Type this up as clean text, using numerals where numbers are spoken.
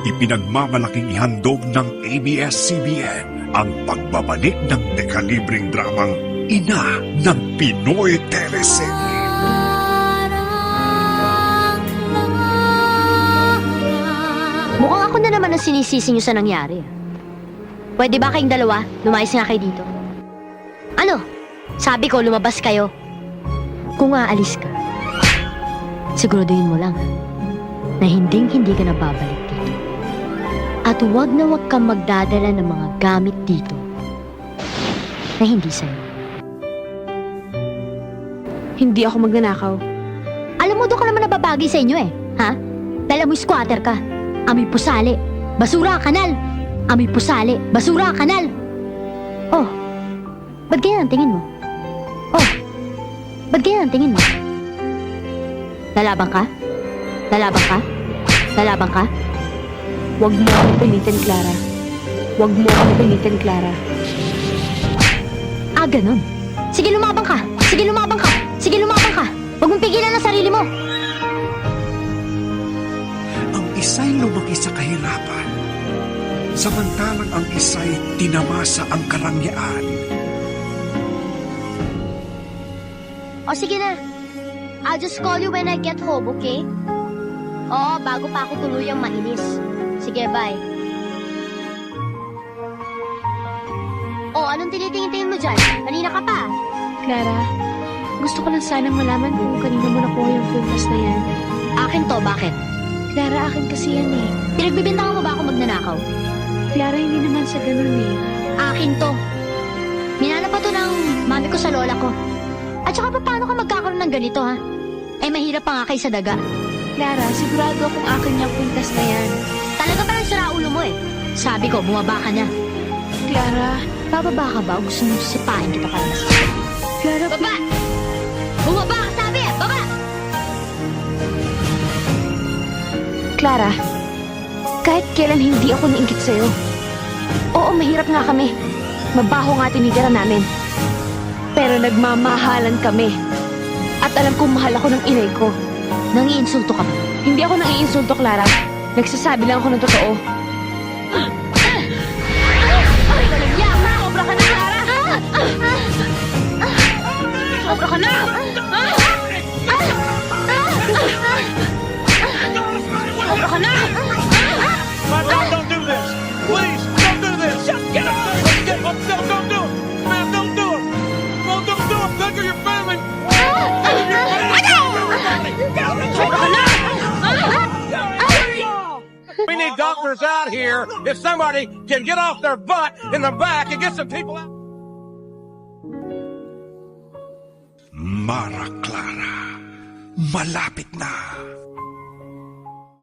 ipinagmamalaking ihandog ng ABS-CBN ang pagbabalik ng dekalibreng dramang ina ng Pinoy teleserye. Mukhang ako na naman ang sinisisi niyo sa nangyari. Pwede ba kayong dalawa? Lumayas nga kayo dito. Ano? Sabi ko, lumabas kayo. Kung aalis ka, siguraduhin mo lang na hindi ka na babalik dito. At huwag na huwag kang magdadala ng mga gamit dito na hindi sa'yo. Hindi ako magnanakaw. Alam mo, doon ka naman nababagi sa inyo eh. Ha? Dahil amoy squatter ka. Amoy pusali. Basura, kanal. Amoy pusali. Basura, kanal. Oh, ba't ganyan ang tingin mo? Oh, ba't ganyan ang tingin mo? Lalabang ka? Lalabang ka? Lalabang ka? Huwag mo akong pilitin, Clara. Huwag mo akong pilitin, Clara. Ah, ganun. Sige, lumabang ka. Sige, lumabang ka. Sige, lumabang ka. Huwag mong pigilan ang sarili mo. Ang isa'y lumaki sa kahirapan, samantalang ang isa'y tinamasa ang karangyaan. O sige na. I'll just call you when I get home, okay? Oo, bago pa ako tuluyang mainis. Sige, bye. O, anong tinitingin-tingin mo dyan? Kanina ka pa. Clara, gusto ko lang sanang malaman kung kanina mo nakuha yung kwintas na yan. Akin to, bakit? Clara, akin kasi yan eh. Pinagbibintangan mo ba ako magnanakaw? Clara, hindi naman sa ganun eh. Akin to. Minana pa to ng mami ko sa lola ko. At saka paano ka magkakaroon ng ganito, ha? Eh, mahirap pa nga kay sa daga. Clara, sigurado akong akin yung kwintas na yan. Talaga parang sira ulo mo eh. Sabi ko, bumaba ka na. Clara, Bababa ka ba o gusto mo sipain kita para mas? Clara, Baba! Bumaba ka, sabi eh! Baba! Clara, kahit kailan hindi ako nainggit sa'yo. Oo, mahirap nga kami. Mabaho nga tinitira namin. Pero nagmamahalan kami. At alam kong mahal ako ng inay ko. Nangiinsulto ka ba? Hindi ako nangiinsulto, Clara. Nagsasabi lang ako ng totoo. Sobra ka na, Clara! Sobra ka na! Sobra ka na! My God, don't do this! Please, don't do this! Get up! Get up! No, don't do it! Man, don't do it! No, don't do it! Think of your family! We need doctors out here. If somebody can get off their butt in the back and get some people out. Mara Clara, malapit na.